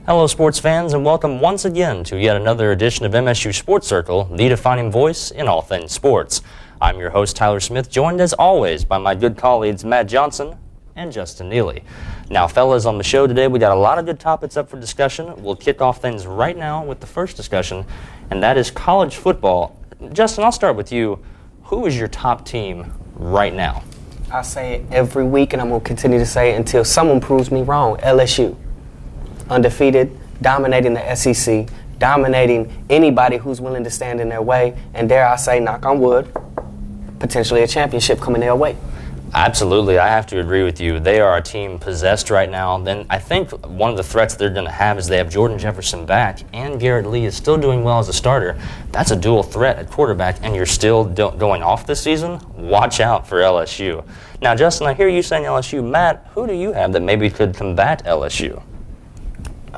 Hello, sports fans, and welcome once again to yet another edition of MSU Sports Circle, the defining voice in all things sports. I'm your host, Tyler Smith, joined as always by my good colleagues Matt Johnson and Justin Neely. Now, fellas, on the show today, we got a lot of good topics up for discussion. We'll kick off things right now with the first discussion, and that is college football. Justin, I'll start with you. Who is your top team right now? I say it every week, and I'm going to continue to say it until someone proves me wrong. LSU. Undefeated, dominating the SEC, dominating anybody who's willing to stand in their way, and dare I say, knock on wood, potentially a championship coming their way. Absolutely, I have to agree with you. They are a team possessed right now. Then I think one of the threats they're going to have is they have Jordan Jefferson back, and Garrett Lee is still doing well as a starter. That's a dual threat at quarterback, and you're still going off this season? Watch out for LSU. Now, Justin, I hear you saying LSU. Matt, who do you have that maybe could combat LSU?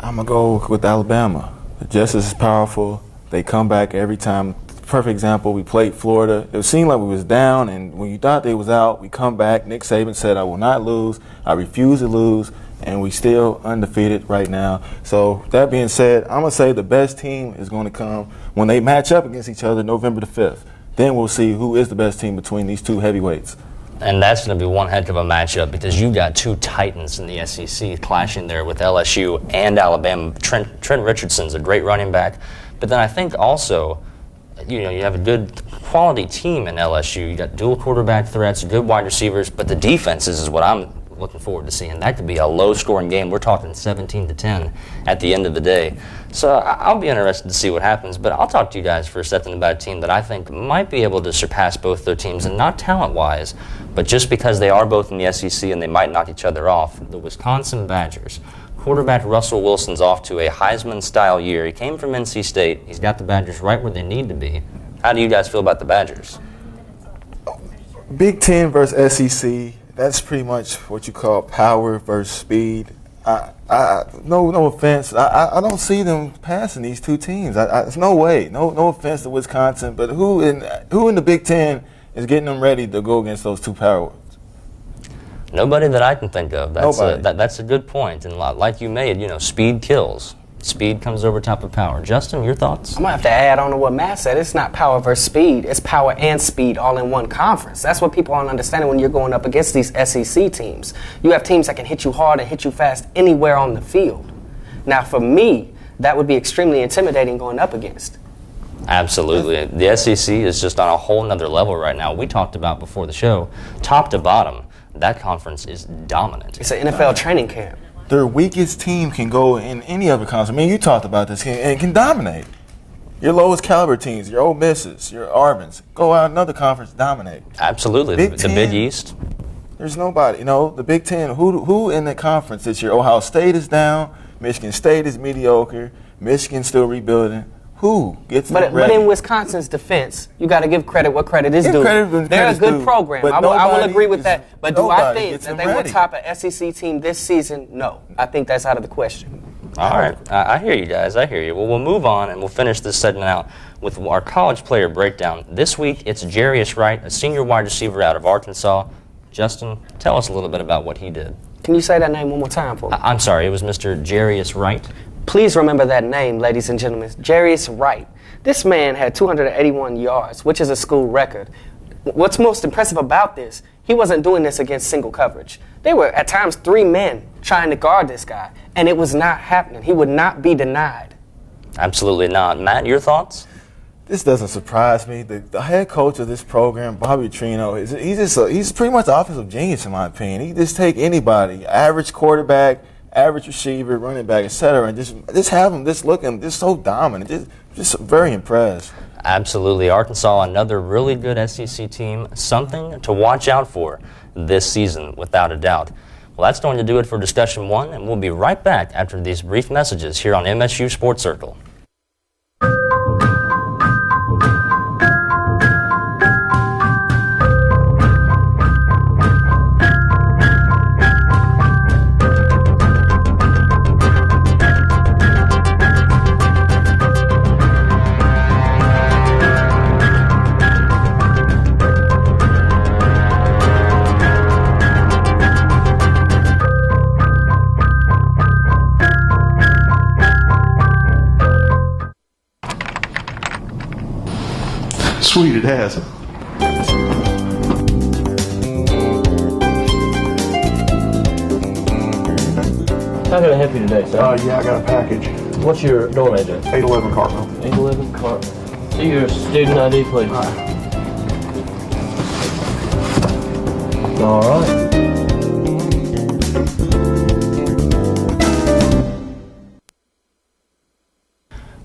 I'm going to go with Alabama. Just as powerful. They come back every time. Perfect example, we played Florida. It seemed like we was down, and when you thought they was out, we come back. Nick Saban said, I will not lose. I refuse to lose, and we still undefeated right now. So that being said, I'm going to say the best team is going to come when they match up against each other November the 5th. Then we'll see who is the best team between these two heavyweights. And that's going to be one heck of a matchup because you've got two titans in the SEC clashing there with LSU and Alabama. Trent Richardson's a great running back. But then I think also, you have a good quality team in LSU. You got dual quarterback threats, good wide receivers, but the defenses is what I'm looking forward to seeing. That could be a low-scoring game. We're talking 17-10 at the end of the day. So I'll be interested to see what happens, but I'll talk to you guys for a second about a team that I think might be able to surpass both their teams, and not talent-wise, but just because they are both in the SEC and they might knock each other off. The Wisconsin Badgers. Quarterback Russell Wilson's off to a Heisman-style year. He came from NC State. He's got the Badgers right where they need to be. How do you guys feel about the Badgers? Big Ten versus SEC. That's pretty much what you call power versus speed. No offense. I don't see them passing these two teams. There's no way. No offense to Wisconsin, but who in the Big Ten is getting them ready to go against those two power? Nobody that I can think of. Nobody. That's a good point. And like you made, speed kills. Speed comes over top of power. Justin, your thoughts? I'm going to have to add on to what Matt said. It's not power versus speed. It's power and speed all in one conference. That's what people aren't understanding when you're going up against these SEC teams. You have teams that can hit you hard and hit you fast anywhere on the field. Now, for me, that would be extremely intimidating going up against. Absolutely. The SEC is just on a whole nother level right now. We talked about before the show, top to bottom, that conference is dominant. It's an NFL training camp. Their weakest team can go in any other conference. I mean, you talked about this, and can dominate. Your lowest caliber teams, your Ole Misses, your Arbyns, go out another conference, dominate. Absolutely. The Big East. There's nobody. The Big Ten, who in the conference this year? Ohio State is down. Michigan State is mediocre. Michigan's still rebuilding. Who gets them ready? But in Wisconsin's defense, you got to give credit what credit is due. They're a good program. I will agree with that. But do I think that they will top an SEC team this season? No. I think that's out of the question. All right. I hear you guys. I hear you. Well, we'll move on, and we'll finish this segment out with our college player breakdown. This week, it's Jarius Wright, a senior wide receiver out of Arkansas. Justin, tell us a little bit about what he did. Can you say that name one more time for me? I'm sorry. It was Mr. Jarius Wright. Please remember that name, ladies and gentlemen. Jarius Wright. This man had 281 yards, which is a school record. What's most impressive about this, he wasn't doing this against single coverage. They were, at times, 3 men trying to guard this guy, and it was not happening. He would not be denied. Absolutely not. Matt, your thoughts? This doesn't surprise me. The head coach of this program, Bobby Petrino, he's pretty much an offensive genius, in my opinion. He just take anybody, average quarterback, average receiver, running back, etc., and just have them just looking just so dominant. Just very impressed. Absolutely. Arkansas, another really good SEC team, something to watch out for this season, without a doubt. Well, that's going to do it for Discussion 1, and we'll be right back after these brief messages here on MSU Sports Circle. sweet it has. How can I help you today, sir? Yeah, I got a package. What's your door address? 811 Cartmel. 811 Cartmel. See your student ID, please. All right.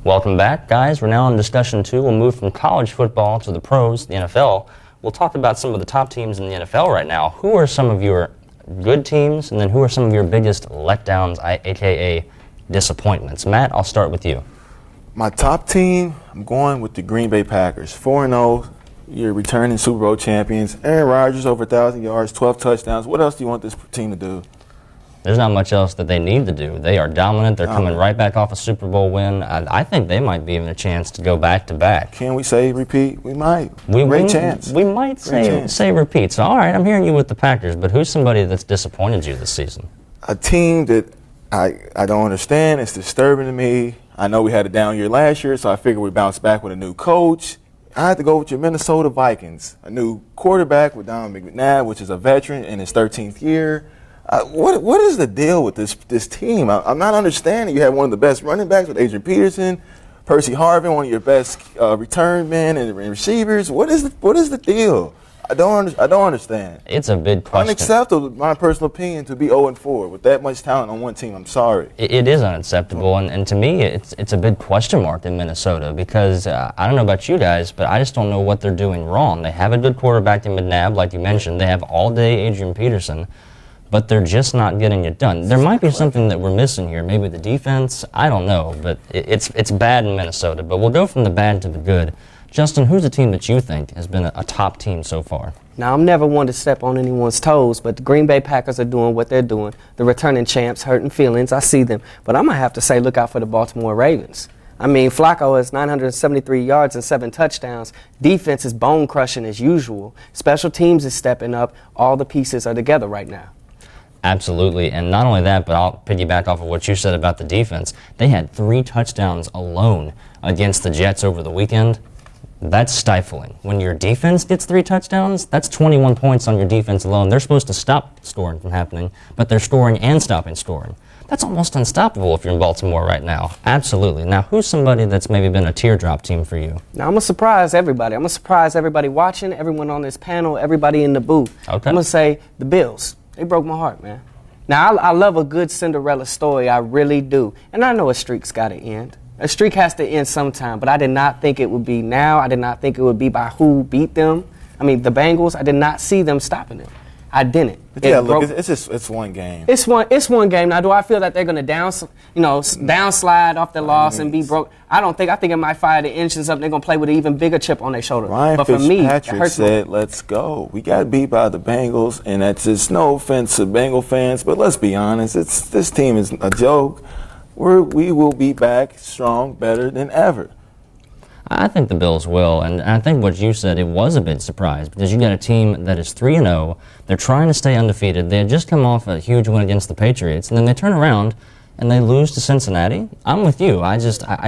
Welcome back, guys. We're now in discussion 2. We'll move from college football to the pros, the NFL. We'll talk about some of the top teams in the NFL right now. Who are some of your good teams, and then who are some of your biggest letdowns, aka disappointments? Matt, I'll start with you. My top team, I'm going with the Green Bay Packers. 4-0, you're returning Super Bowl champions. Aaron Rodgers over 1,000 yards, 12 touchdowns. What else do you want this team to do? There's not much else that they need to do. They are dominant. They're coming right back off a Super Bowl win. I think they might be even a chance to go back-to-back. Can we say repeat? We might. Great chance. We might say repeat. So, all right, I'm hearing you with the Packers, but who's somebody that's disappointed you this season? A team that I don't understand. It's disturbing to me. I know we had a down year last year, so I figured we'd bounce back with a new coach. I had to go with your Minnesota Vikings. A new quarterback with Donovan McNabb, which is a veteran in his 13th year. What is the deal with this team? I'm not understanding. You have one of the best running backs with Adrian Peterson, Percy Harvin, one of your best return men and receivers. What is the deal? I don't understand. It's a big question. Unacceptable, in my personal opinion, to be 0-4 with that much talent on one team. I'm sorry. It is unacceptable, and to me, it's a big question mark in Minnesota because I don't know about you guys, but I just don't know what they're doing wrong. They have a good quarterback in McNabb, like you mentioned. They have all-day Adrian Peterson, but they're just not getting it done. There might be something that we're missing here, maybe the defense. I don't know, but it's bad in Minnesota. But we'll go from the bad to the good. Justin, who's a team that you think has been a top team so far? Now, I'm never one to step on anyone's toes, but the Green Bay Packers are doing what they're doing. The returning champs, hurting feelings, I see them. But I'm going to have to say, look out for the Baltimore Ravens. I mean, Flacco has 973 yards and 7 touchdowns. Defense is bone-crushing as usual. Special teams is stepping up. All the pieces are together right now. Absolutely, and not only that, but I'll piggyback off of what you said about the defense. They had 3 touchdowns alone against the Jets over the weekend. That's stifling. When your defense gets 3 touchdowns, that's 21 points on your defense alone. They're supposed to stop scoring from happening, but they're scoring and stopping scoring. That's almost unstoppable if you're in Baltimore right now. Absolutely. Now, who's somebody that's maybe been a teardrop team for you? Now, I'm going to surprise everybody. I'm going to surprise everybody watching, everyone on this panel, everybody in the booth. Okay. I'm going to say the Bills. They broke my heart, man. Now, I love a good Cinderella story. I really do. And I know a streak's got to end. A streak has to end sometime, but I did not think it would be now. I did not think it would be by who beat them. I mean, the Bengals, I did not see them stopping it. I didn't. But yeah, look, it's one game. It's one game. Now, do I feel that they're going to downslide off the loss and be broke? I don't think. I think it might fire the engines up. They're going to play with an even bigger chip on their shoulder. Ryan but for me, it Fitzpatrick hurts said, let's go. We got beat by the Bengals, and that's just no offense to Bengal fans, but let's be honest. This team is a joke. We will be back strong, better than ever. I think the Bills will, and I think what you said, it was a big surprise because you got a team that is 3-0. They're trying to stay undefeated. They had just come off a huge win against the Patriots, and then they turn around and they lose to Cincinnati. I'm with you. I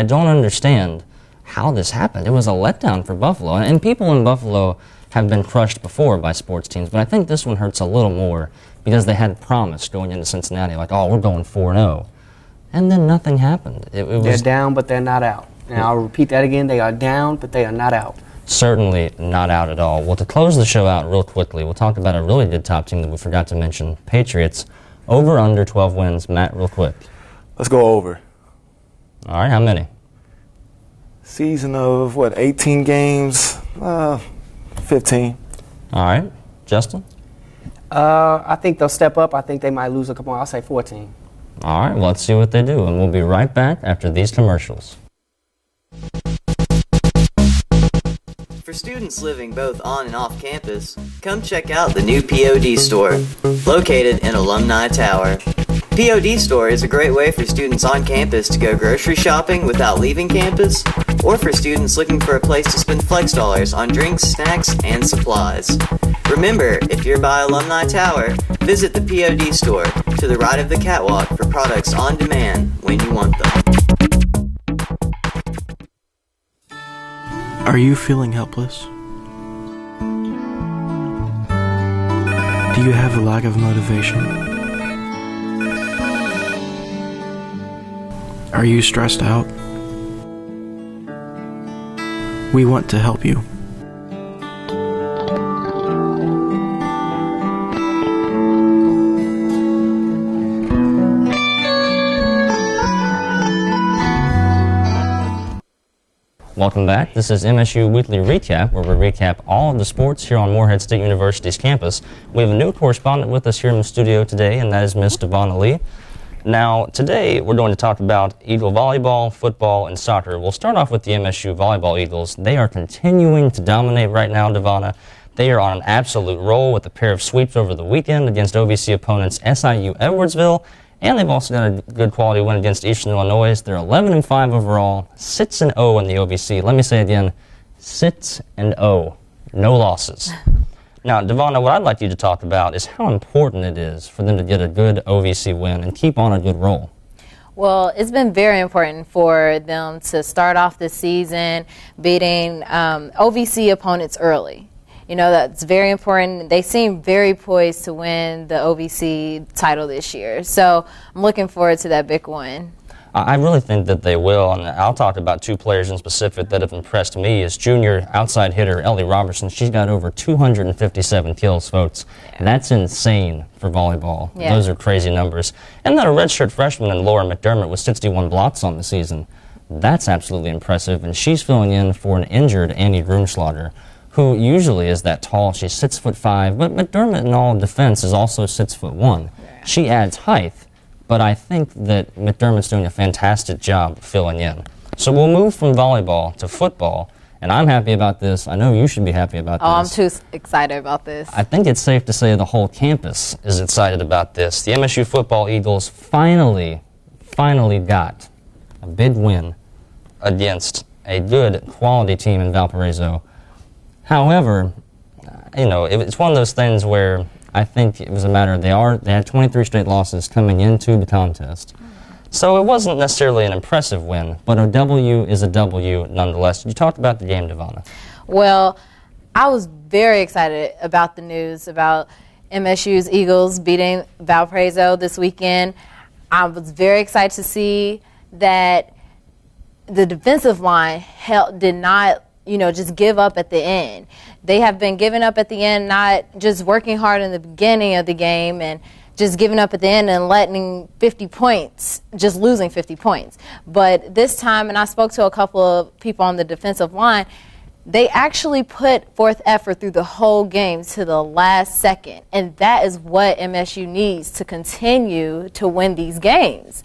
don't understand how this happened. It was a letdown for Buffalo, and people in Buffalo have been crushed before by sports teams, but I think this one hurts a little more because they had promised going into Cincinnati, like, oh, we're going 4-0, and then nothing happened. They're down, but they're not out. And I'll repeat that again. They are down, but they are not out. Certainly not out at all. Well, to close the show out real quickly, we'll talk about a really good top team that we forgot to mention, Patriots. Over, under 12 wins. Matt, real quick. Let's go over. All right, how many? Season of, 18 games? 15. All right. Justin? I think they'll step up. I think they might lose a couple. I'll say 14. All right, well, let's see what they do, and we'll be right back after these commercials. For students living both on and off campus, come check out the new POD store, located in Alumni Tower. POD store is a great way for students on campus to go grocery shopping without leaving campus, or for students looking for a place to spend flex dollars on drinks, snacks, and supplies. Remember, if you're by Alumni Tower, visit the POD store to the right of the catwalk for products on demand when you want them. Are you feeling helpless? Do you have a lack of motivation? Are you stressed out? We want to help you. Welcome back. This is MSU Weekly Recap, where we recap all of the sports here on Morehead State University's campus. We have a new correspondent with us here in the studio today, and that is Miss Devonna Lee. Now, today we're going to talk about Eagle volleyball, football, and soccer. We'll start off with the MSU Volleyball Eagles. They are continuing to dominate right now, Devonna. They are on an absolute roll with a pair of sweeps over the weekend against OVC opponents SIU Edwardsville. And they've also got a good quality win against Eastern Illinois. They're 11-5 overall, 6-0 in the OVC. Let me say again, 6-0, no losses. Now, Devonna, what I'd like you to talk about is how important it is for them to get a good OVC win and keep on a good roll. Well, it's been very important for them to start off the season beating OVC opponents early. You know, that's very important. They seem very poised to win the OVC title this year. So I'm looking forward to that big win. I really think that they will, and I'll talk about two players in specific that have impressed me is junior outside hitter Ellie Robertson. She's got over 257 kills, folks. That's insane for volleyball. Yeah. Those are crazy numbers. And then a redshirt freshman in Laura McDermott with 61 blocks on the season. That's absolutely impressive, and she's filling in for an injured Annie Grunschlager, who usually is that tall. She's 6'5", but McDermott, in all defense, is also 6'1". She adds height, but I think that McDermott's doing a fantastic job filling in. So we'll move from volleyball to football, and I'm happy about this. I know you should be happy about this. Oh, I'm too excited about this. I think it's safe to say the whole campus is excited about this. The MSU Football Eagles finally got a big win against a good quality team in Valparaiso. However, you know, it's one of those things where I think it was a matter of they had 23 straight losses coming into the contest. So it wasn't necessarily an impressive win, but a W is a W nonetheless. You talked about the game, Devonna. Well, I was very excited about the news about MSU's Eagles beating Valparaiso this weekend. I was very excited to see that the defensive line did not just give up at the end. They have been giving up at the end, not just working hard in the beginning of the game and just giving up at the end and letting 50 points, just losing 50 points. But this time, and I spoke to a couple of people on the defensive line, they actually put forth effort through the whole game to the last second. And that is what MSU needs to continue to win these games.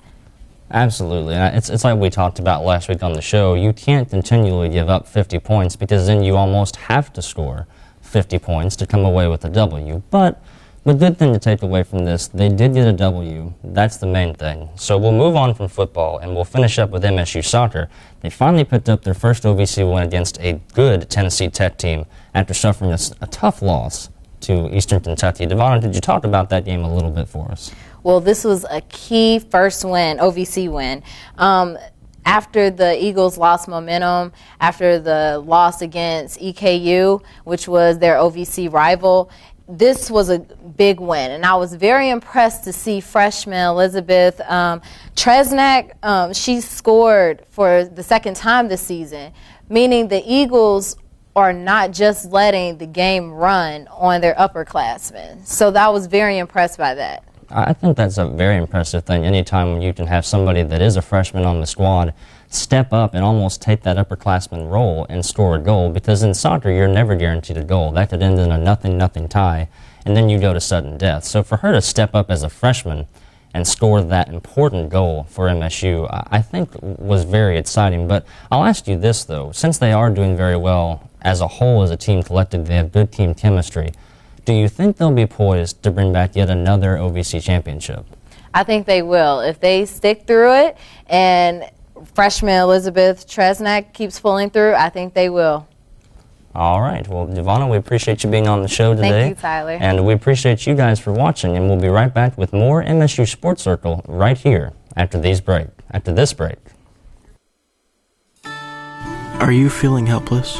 Absolutely. And it's like we talked about last week on the show. You can't continually give up 50 points because then you almost have to score 50 points to come away with a W. But the good thing to take away from this, they did get a W. That's the main thing. So we'll move on from football and we'll finish up with MSU soccer. They finally picked up their first OVC win against a good Tennessee Tech team after suffering a tough loss to Eastern Kentucky. Devonna, did you talk about that game a little bit for us? Well, this was a key first win, OVC win. After the Eagles lost momentum, after the loss against EKU, which was their OVC rival, this was a big win. And I was very impressed to see freshman Elizabeth Tresnak. She scored for the second time this season, meaning the Eagles are not just letting the game run on their upperclassmen. So I was very impressed by that. I think that's a very impressive thing. Anytime you can have somebody that is a freshman on the squad step up and almost take that upperclassman role and score a goal, because in soccer you're never guaranteed a goal. That could end in a 0-0 tie, and then you go to sudden death. So for her to step up as a freshman and score that important goal for MSU, I think was very exciting. But I'll ask you this, though. Since they are doing very well as a whole, as a team collective, they have good team chemistry. Do you think they'll be poised to bring back yet another OVC championship? I think they will. If they stick through it and freshman Elizabeth Tresnak keeps pulling through, I think they will. All right. Well, Devonna, we appreciate you being on the show today. Thank you, Tyler. And we appreciate you guys for watching, and we'll be right back with more MSU Sports Circle right here after this break. Are you feeling helpless?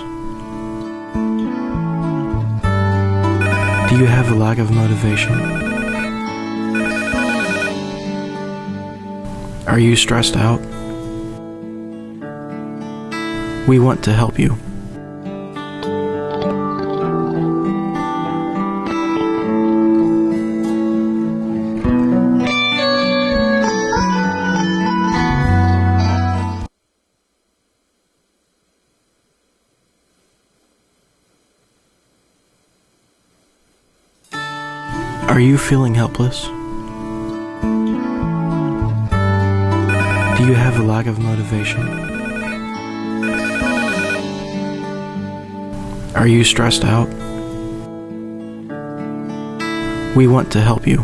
Do you have a lack of motivation? Are you stressed out? We want to help you. Are you feeling helpless? Do you have a lack of motivation? Are you stressed out? We want to help you.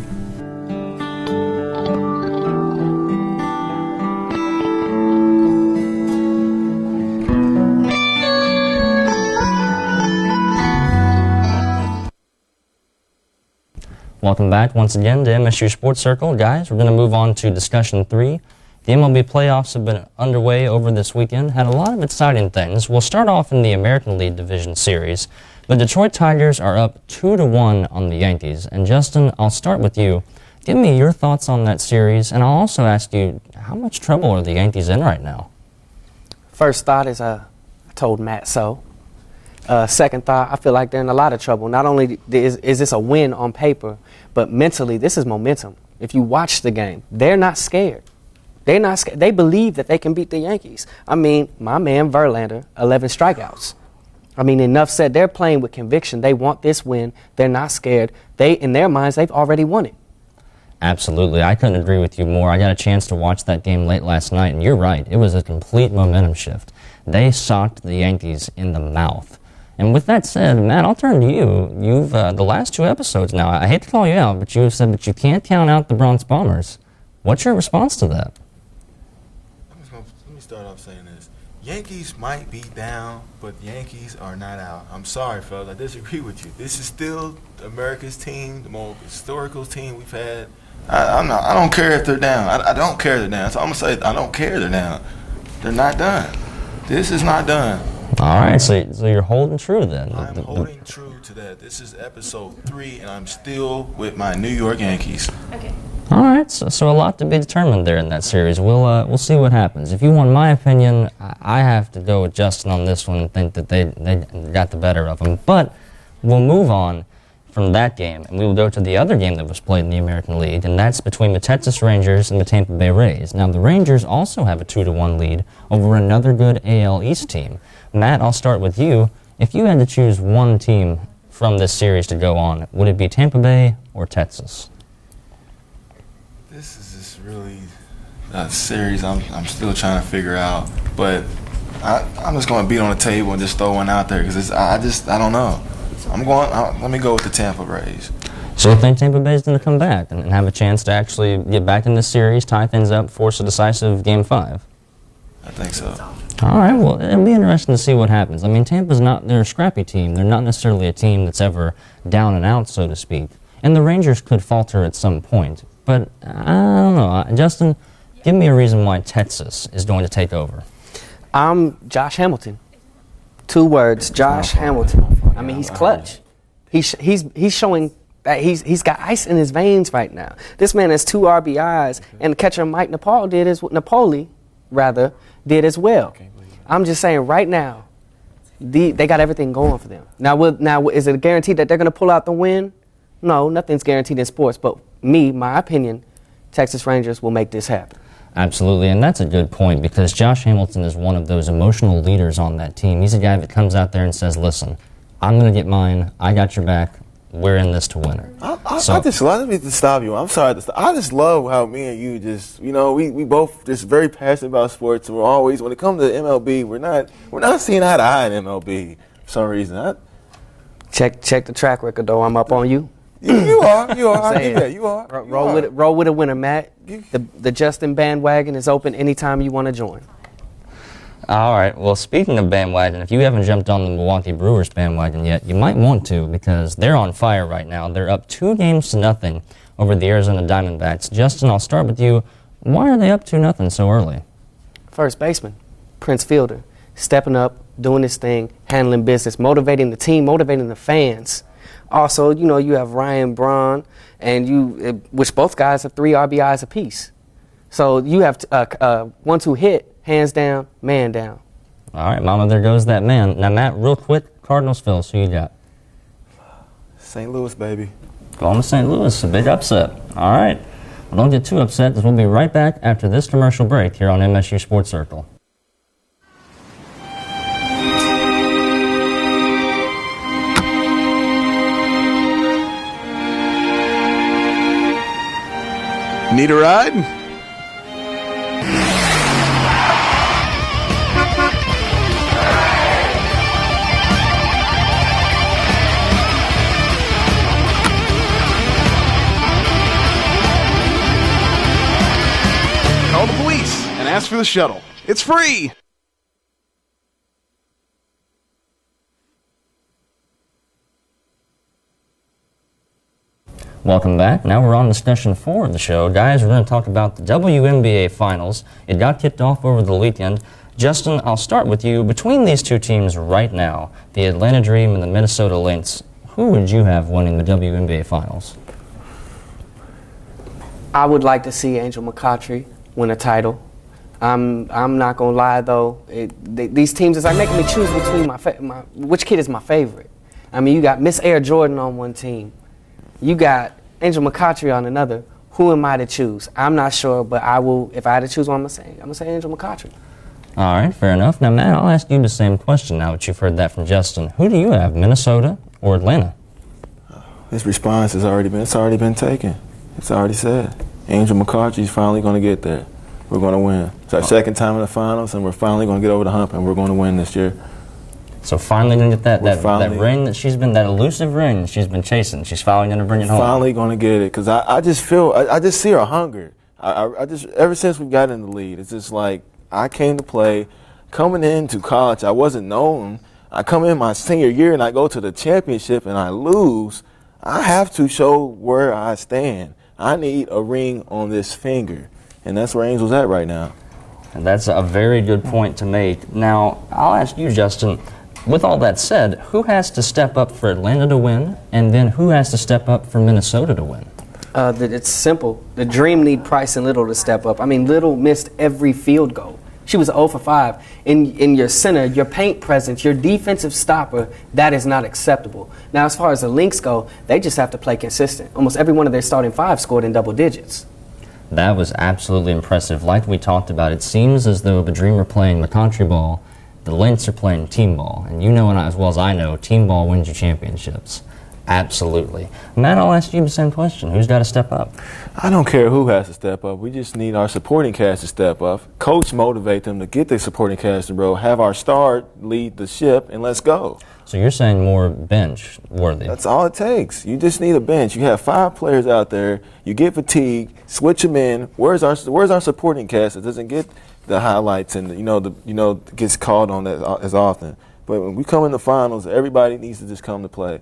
Welcome back once again to MSU Sports Circle. Guys, we're going to move on to discussion 3. The MLB playoffs have been underway over this weekend, had a lot of exciting things. We'll start off in the American League Division Series. The Detroit Tigers are up 2-1 on the Yankees. And Justin, I'll start with you. Give me your thoughts on that series, and I'll also ask you, how much trouble are the Yankees in right now? First thought is I told Matt so. Second thought, I feel like they're in a lot of trouble. Not only is this a win on paper, but mentally, this is momentum. If you watch the game, they're not scared. They're not scared. They believe that they can beat the Yankees. I mean, my man Verlander, 11 strikeouts. I mean, enough said. They're playing with conviction. They want this win. They're not scared. In their minds, they've already won it. Absolutely. I couldn't agree with you more. I got a chance to watch that game late last night, and you're right. It was a complete momentum shift. They socked the Yankees in the mouth. And with that said, Matt, I'll turn to you. You've, the last 2 episodes now, I hate to call you out, but you said that you can't count out the Bronx Bombers. What's your response to that? Let me start off saying this. Yankees might be down, but Yankees are not out. I'm sorry, fellas. I disagree with you. This is still America's team, the most historical team we've had. I don't care if they're down. I don't care they're down. So I'm going to say I don't care they're down. They're not done. This is not done. All right, so you're holding true then. I'm holding true to that. This is episode 3, and I'm still with my New York Yankees. Okay. All right, so a lot to be determined there in that series. We'll see what happens. If you want my opinion, I have to go with Justin on this one and think that they got the better of them. But we'll move on from that game, and we will go to the other game that was played in the American League, and that's between the Texas Rangers and the Tampa Bay Rays. Now, the Rangers also have a 2-1 lead over another good AL East team. Matt, I'll start with you. If you had to choose one team from this series to go on, would it be Tampa Bay or Texas? This is just really a series I'm still trying to figure out. But I'm just going to beat on the table and just throw one out there because I don't know. Let me go with the Tampa Rays. So you think Tampa Bay is going to come back and have a chance to actually get back in this series, tie things up, force a decisive Game 5? I think so. All right, well, it'll be interesting to see what happens. I mean, they're a scrappy team. They're not necessarily a team that's ever down and out, so to speak. And the Rangers could falter at some point. But I don't know. Justin, give me a reason why Texas is going to take over. I'm Josh Hamilton. 2 words, Josh Hamilton. I mean, he's clutch. He's showing that he's got ice in his veins right now. This man has 2 RBIs, and the catcher Mike Napoli did as well. I'm just saying right now, they got everything going for them. Now, is it a guarantee that they're going to pull out the win? No, nothing's guaranteed in sports. But my opinion, Texas Rangers will make this happen. Absolutely, and that's a good point because Josh Hamilton is one of those emotional leaders on that team. He's a guy that comes out there and says, listen, I'm going to get mine. I got your back. We're in this to win it. Let me stop you. I'm sorry. I just love how me and you just, we both just very passionate about sports. And we're always, when it comes to MLB, we're not seeing eye to eye in MLB for some reason. Check the track record, though. I'm up on you. You are. I give that. You are. Roll with a winner, Matt. The Justin bandwagon is open anytime you want to join. All right. Well, speaking of bandwagon, if you haven't jumped on the Milwaukee Brewers bandwagon yet, you might want to because they're on fire right now. They're up 2-0 over the Arizona Diamondbacks. Justin, I'll start with you. Why are they up 2-0 so early? First baseman, Prince Fielder, stepping up, doing his thing, handling business, motivating the team, motivating the fans. Also, you know, you have Ryan Braun, and which both guys have 3 RBIs apiece. So you have 1-2 hit, hands down, man down. All right, Mama, there goes that man. Now, Matt, real quick, Cardinals Phils, who you got? St. Louis, baby. Going to St. Louis, a big upset. All right. Well, don't get too upset, because we'll be right back after this commercial break here on MSU Sports Circle. Need a ride? Call the police and ask for the shuttle. It's free! Welcome back. Now we're on discussion 4 of the show. Guys, we're going to talk about the WNBA Finals. It got kicked off over the weekend. Justin, I'll start with you. Between these two teams right now, the Atlanta Dream and the Minnesota Lynx, who would you have winning the WNBA Finals? I would like to see Angel McCoughtry win a title. I'm not going to lie, though. These teams, it's like making me choose between which kid is my favorite. I mean, you got Miss Air Jordan on one team. You got Angel McCoughtry on another. Who am I to choose? I'm not sure, but I will. If I had to choose one, I'm going to say Angel McCoughtry. All right, fair enough. Now, Matt, I'll ask you the same question now that you've heard that from Justin. Who do you have, Minnesota or Atlanta? This response has already been taken. It's already said. Angel McCoughtry's finally going to get there. We're going to win. It's our second time in the finals, and we're finally going to get over the hump, and we're going to win this year. So finally going to get that ring that elusive ring she's been chasing. She's finally going to bring it home. Finally going to get it, because I just see her hunger. I just, ever since we got in the lead, it's just like, I came to play. Coming into college, I wasn't known. I come in my senior year and I go to the championship and I lose. I have to show where I stand. I need a ring on this finger, and that's where Angel's at right now. And that's a very good point to make. Now, I'll ask you, Justin, with all that said, who has to step up for Atlanta to win, and then who has to step up for Minnesota to win? It's simple. The Dream need Price and Little to step up. I mean, Little missed every field goal. She was 0 for 5. In your center, your paint presence, your defensive stopper, that is not acceptable. Now, as far as the Lynx go, they just have to play consistent. Almost every one of their starting 5 scored in double digits. That was absolutely impressive. Like we talked about, it seems as though the Dream are playing the country ball, the Lynx are playing team ball. And you know as well as I know, team ball wins you championships. Absolutely. Matt, I'll ask you the same question. Who's got to step up? I don't care who has to step up. We just need our supporting cast to step up. Coach motivate them to get their supporting cast in row. Have our star lead the ship, and let's go. So you're saying more bench worthy? That's all it takes. You just need a bench. You have 5 players out there. You get fatigued. Switch them in. Where's our supporting cast that doesn't get the highlights and gets called on that as often? But when we come in the finals, everybody needs to just come to play.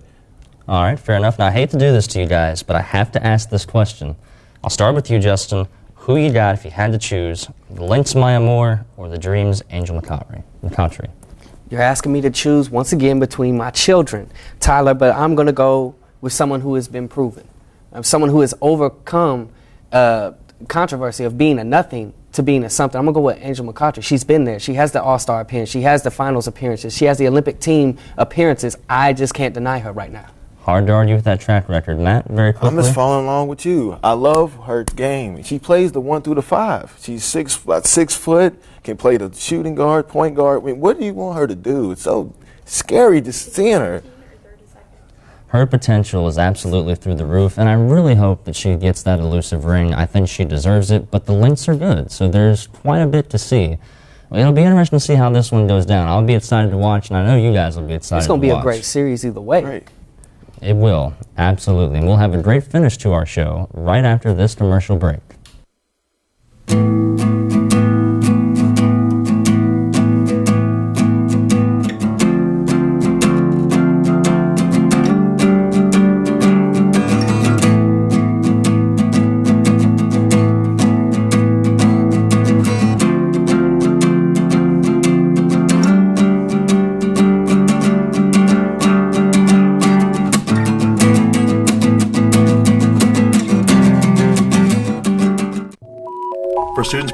All right, fair enough. Now, I hate to do this to you guys, but I have to ask this question. I'll start with you, Justin. Who you got if you had to choose, the Lynx Maya Moore or the Dream's Angel McCoughtry? You're asking me to choose, once again, between my children, Tyler, but I'm going to go with someone who has been proven. Someone who has overcome controversy of being a nothing to being a something. I'm going to go with Angel McCoughtry. She's been there. She has the All-Star appearance. She has the finals appearances. She has the Olympic team appearances. I just can't deny her right now. Hard to argue with that track record. Matt, very quickly. I'm just following along with you. I love her game. She plays the 1 through the 5. She's about 6 foot, can play the shooting guard, point guard. I mean, what do you want her to do? It's so scary just seeing her. Her potential is absolutely through the roof, and I really hope that she gets that elusive ring. I think she deserves it, but the Lynx are good, so there's quite a bit to see. It'll be interesting to see how this one goes down. I'll be excited to watch, and I know you guys will be excited to watch. It's going to be a great series either way. Great. It will, absolutely. And we'll have a great finish to our show right after this commercial break.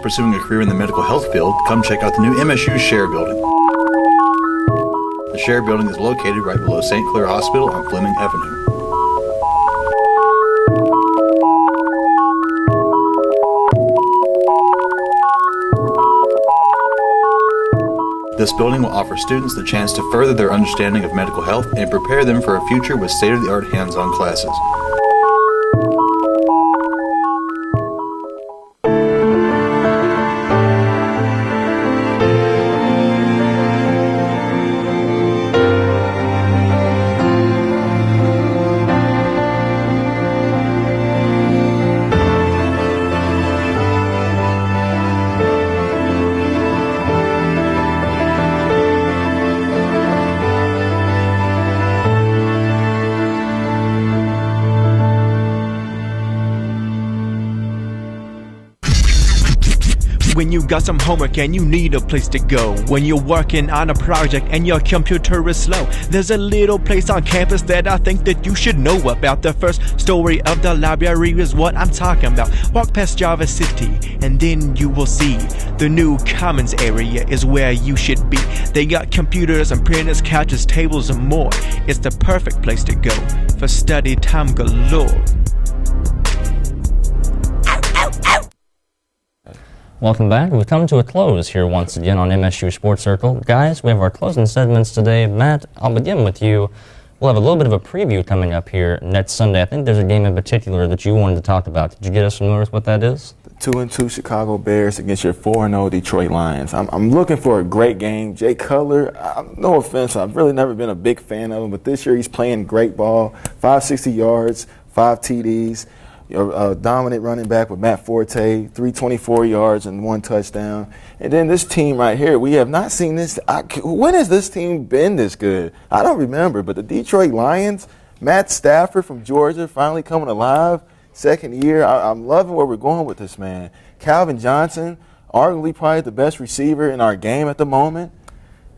pursuing a career in the medical health field, come check out the new MSU Share Building. The Share Building is located right below St. Clair Hospital on Fleming Avenue. This building will offer students the chance to further their understanding of medical health and prepare them for a future with state-of-the-art hands-on classes. When you got some homework and you need a place to go, when you're working on a project and your computer is slow, there's a little place on campus that I think that you should know about. The first story of the library is what I'm talking about. Walk past Java City and then you will see the new commons area is where you should be. They got computers and printers, couches, tables and more. It's the perfect place to go for study time galore. Welcome back. We've come to a close here once again on MSU Sports Circle. Guys, we have our closing segments today. Matt, I'll begin with you. We'll have a little bit of a preview coming up here next Sunday. I think there's a game in particular that you wanted to talk about. Did you get us familiar with what that is? The 2-2 Chicago Bears against your 4-0 Detroit Lions. I'm looking for a great game. Jay Cutler, no offense, I've really never been a big fan of him, but this year he's playing great ball. 560 yards, 5 TDs. A dominant running back with Matt Forte, 324 yards and 1 touchdown. And then this team right here, we have not seen this. When has this team been this good? I don't remember, but the Detroit Lions, Matt Stafford from Georgia finally coming alive, second year. I'm loving where we're going with this, man. Calvin Johnson, arguably probably the best receiver in our game at the moment.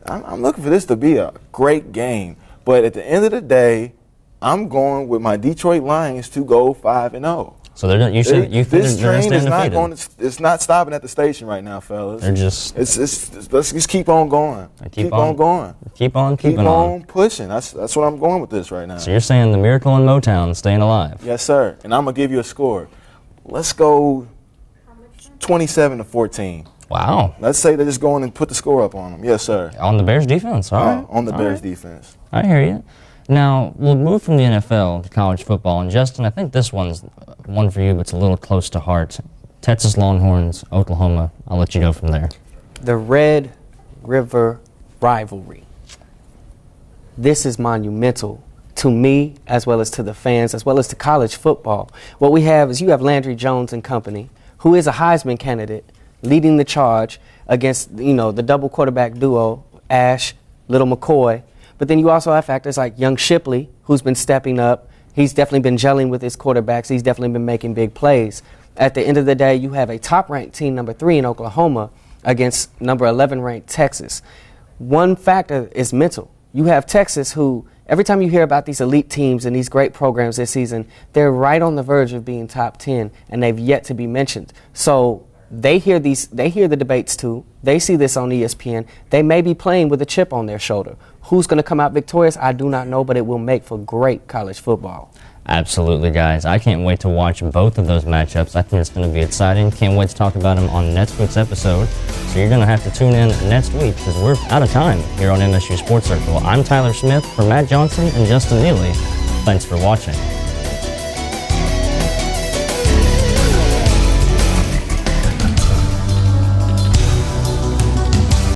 I'm looking for this to be a great game. But at the end of the day, I'm going with my Detroit Lions to go 5-0. So they're you think this they're train is not undefeated. going. It's not stopping at the station right now, fellas. They're just. Let's just keep on going. Keep on going. Keep on keeping Keep on. on pushing. That's what I'm going with this right now. So you're saying the Miracle in Motown is staying alive? Yes, sir. And I'm gonna give you a score. Let's go 27-14. Wow. Let's say they're just going and put the score up on them. Yes, sir. On the Bears defense. All right. On the Bears defense. I hear you. Now, we'll move from the NFL to college football. And, Justin, I think this one's one for you, but it's a little close to heart. Texas Longhorns, Oklahoma. I'll let you go from there. The Red River rivalry. This is monumental to me, as well as to the fans, as well as to college football. What we have is you have Landry Jones and company, who is a Heisman candidate, leading the charge against, the double quarterback duo, Ash, Little McCoy. But then you also have factors like young Shipley, who's been stepping up. He's definitely been gelling with his quarterbacks. He's definitely been making big plays. At the end of the day, you have a top-ranked team, number 3 in Oklahoma, against number 11-ranked Texas. One factor is mental. You have Texas, who every time you hear about these elite teams and these great programs this season, they're right on the verge of being top 10, and they've yet to be mentioned. So they hear the debates too. They see this on ESPN. They may be playing with a chip on their shoulder. Who's going to come out victorious? I do not know, but it will make for great college football. Absolutely, guys. I can't wait to watch both of those matchups. I think it's going to be exciting. Can't wait to talk about them on next week's episode. So you're going to have to tune in next week because we're out of time here on MSU Sports Circle. I'm Tyler Smith for Matt Johnson and Justin Neely. Thanks for watching.